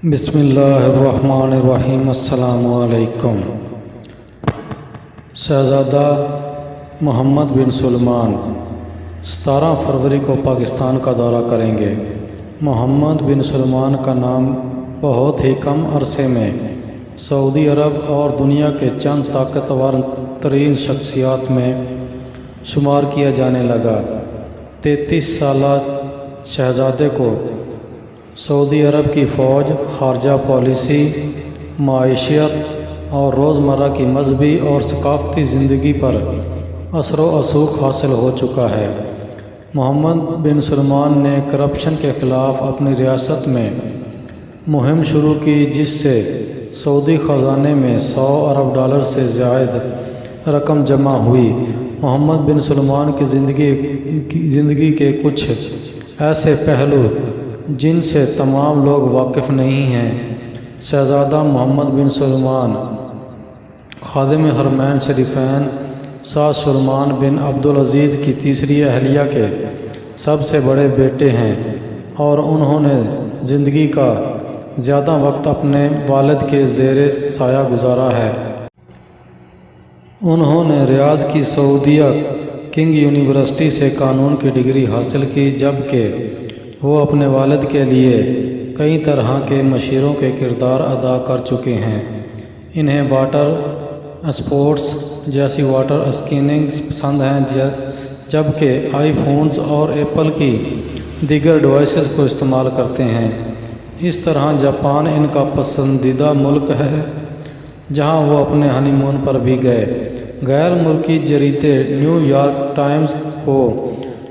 بسم اللہ الرحمن الرحیم۔ السلام علیکم۔ شہزادہ محمد بن سلمان 17 فروری کو پاکستان کا دورہ کریں گے۔ محمد بن سلمان کا نام بہت ہی کم عرصے میں سعودی عرب اور دنیا کے چند طاقتور ترین شخصیات میں شمار کیا جانے لگا۔ 33 سالہ شہزادے کو سعودی عرب کی فوج، خارجہ پالیسی، معیشت اور روزمرہ کی مذہبی اور ثقافتی زندگی پر اثر و رسوخ حاصل ہو چکا ہے۔ محمد بن سلمان نے کرپشن کے خلاف اپنی ریاست میں مہم شروع کی، جس سے سعودی خزانے میں $100 ارب سے زائد رقم جمع ہوئی۔ محمد بن سلمان کی زندگی کے کچھ ایسے پہلو جن سے تمام لوگ واقف نہیں ہیں۔ شہزادہ محمد بن سلمان خادم حرمین شریفین شاہ سلمان بن عبدالعزیز کی تیسری اہلیہ کے سب سے بڑے بیٹے ہیں، اور انہوں نے زندگی کا زیادہ وقت اپنے والد کے زیر سایہ گزارا ہے۔ انہوں نے ریاض کی سعودیہ کنگ یونیورسٹی سے قانون کی ڈگری حاصل کی، جبکہ وہ اپنے والد کے لیے کئی طرح کے مشیروں کے کردار ادا کر چکے ہیں۔ انہیں واٹر اسپورٹس جیسی واٹر اسکیننگ پسند ہیں، جبکہ آئی فونز اور ایپل کی دیگر ڈیوائسز کو استعمال کرتے ہیں۔ اس طرح جاپان ان کا پسندیدہ ملک ہے، جہاں وہ اپنے ہنی مون پر بھی گئے۔ غیر ملکی جریدے نیو یارک ٹائمز کو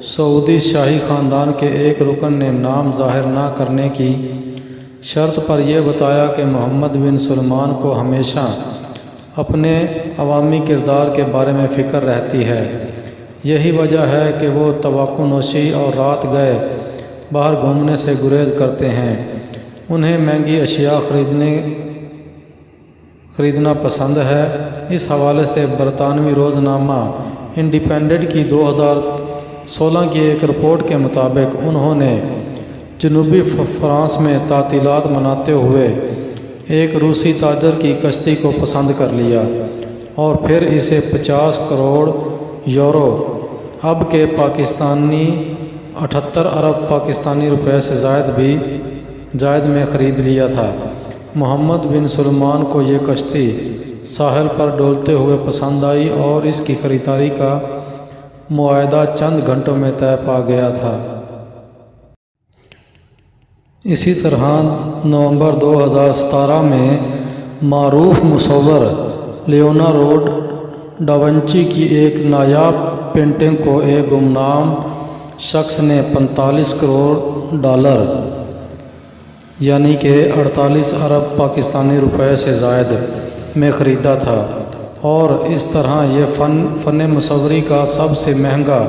سعودی شاہی خاندان کے ایک رکن نے نام ظاہر نہ کرنے کی شرط پر یہ بتایا کہ محمد بن سلمان کو ہمیشہ اپنے عوامی کردار کے بارے میں فکر رہتی ہے۔ یہی وجہ ہے کہ وہ تمباکو نوشی اور رات گئے باہر گھومنے سے گریز کرتے ہیں۔ انہیں مہنگی اشیاء خریدنا پسند ہے۔ اس حوالے سے برطانوی روزنامہ انڈیپینڈنٹ کی 2016 کی ایک رپورٹ کے مطابق انہوں نے جنوبی فرانس میں تعطیلات مناتے ہوئے ایک روسی تاجر کی کشتی کو پسند کر لیا، اور پھر اسے 50 کروڑ یورو اب کے پاکستانی 78 ارب پاکستانی روپے سے زائد میں خرید لیا تھا۔ محمد بن سلمان کو یہ کشتی ساحل پر ڈولتے ہوئے پسند آئی، اور اس کی خریداری کا معاہدہ چند گھنٹوں میں طے پا گیا تھا۔ اسی طرح نومبر 2017 میں معروف مصور لیونارڈو ڈاونچی کی ایک نایاب پینٹنگ کو ایک گمنام شخص نے 45 کروڑ یعنی کہ 48 ارب پاکستانی روپے سے زائد میں خریدا تھا، اور اس طرح یہ فن مصوری کا سب سے مہنگا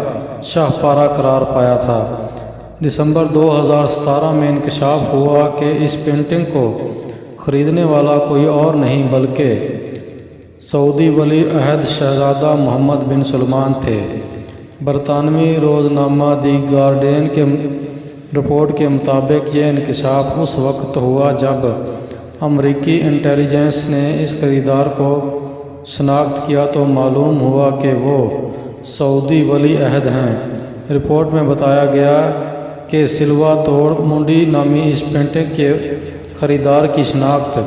شاہکار قرار پایا تھا۔ دسمبر 2017 میں انکشاف ہوا کہ اس پینٹنگ کو خریدنے والا کوئی اور نہیں بلکہ سعودی ولی عہد شہزادہ محمد بن سلمان تھے۔ برطانوی روزنامہ دی گارڈین کے رپورٹ کے مطابق یہ انکشاف اس وقت ہوا جب امریکی انٹیلیجنس نے اس خریدار کو شناخت کیا تو معلوم ہوا کہ وہ سعودی ولی عہد ہیں۔ رپورٹ میں بتایا گیا کہ سلواتور مونڈی نامی اس پینٹنگ کے خریدار کی شناخت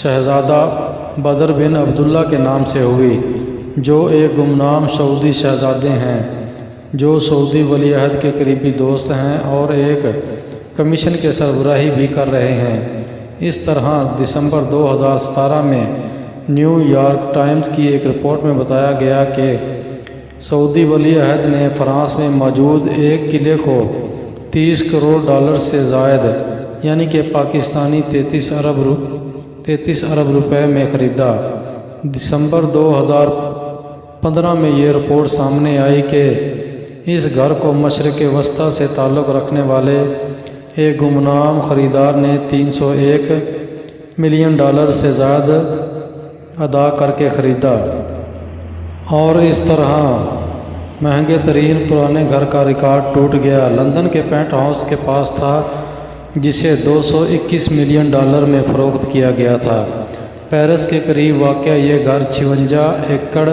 شہزادہ بدر بن عبداللہ کے نام سے ہوئی، جو ایک گمنام سعودی شہزادے ہیں جو سعودی ولی عہد کے قریبی دوست ہیں اور ایک کمیشن کے سربراہی بھی کر رہے ہیں۔ اس طرح دسمبر 2017 میں نیو یارک ٹائمز کی ایک رپورٹ میں بتایا گیا کہ سعودی ولی عہد نے فرانس میں موجود ایک قلعے کو $30 کروڑ سے زائد یعنی کہ پاکستانی 33 ارب روپے میں خریدا۔ دسمبر 2015 میں یہ رپورٹ سامنے آئی کہ اس گھر کو مشرق وسطیٰ سے تعلق رکھنے والے ایک گمنام خریدار نے $301 ملین سے زائد ادا کر کے خریدا، اور اس طرح مہنگے ترین پرانے گھر کا ریکارڈ ٹوٹ گیا۔ لندن کے پینٹ ہاؤس کے پاس تھا جسے $221 ملین میں فروخت کیا گیا تھا۔ پیرس کے قریب واقع یہ گھر 56 ایکڑ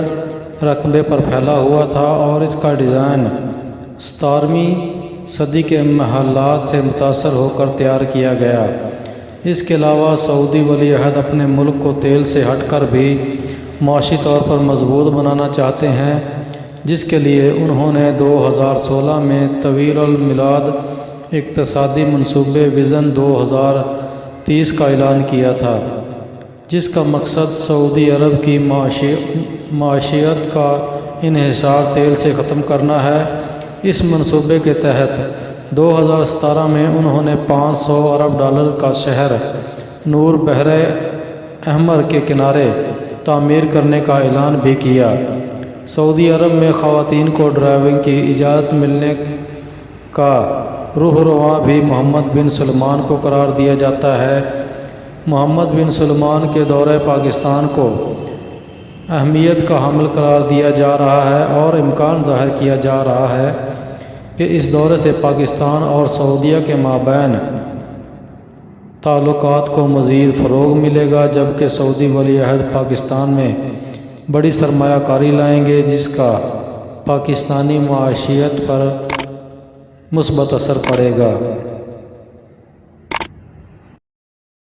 رقبے پر پھیلا ہوا تھا اور اس کا ڈیزائن 17ویں صدی کے محلات سے متاثر ہو کر تیار کیا گیا۔ اس کے علاوہ سعودی ولی عہد اپنے ملک کو تیل سے ہٹ کر بھی معاشی طور پر مضبوط بنانا چاہتے ہیں، جس کے لیے انہوں نے 2016 میں طویل المدت اقتصادی منصوبے ویژن 2030 کا اعلان کیا تھا، جس کا مقصد سعودی عرب کی معیشت کا انحصار تیل سے ختم کرنا ہے۔ اس منصوبے کے تحت 2017 میں انہوں نے $500 ارب کا شہر نور بحر احمر کے کنارے تعمیر کرنے کا اعلان بھی کیا۔ سعودی عرب میں خواتین کو ڈرائیونگ کی اجازت ملنے کا رہنما بھی محمد بن سلمان کو قرار دیا جاتا ہے۔ محمد بن سلمان کے دورہ پاکستان کو اہمیت کا حامل قرار دیا جا رہا ہے اور امکان ظاہر کیا جا رہا ہے کہ اس دورے سے پاکستان اور سعودیہ کے مابین تعلقات کو مزید فروغ ملے گا، جبکہ سعودی ولی عہد پاکستان میں بڑی سرمایہ کاری لائیں گے، جس کا پاکستانی معیشت پر مثبت اثر پڑے گا۔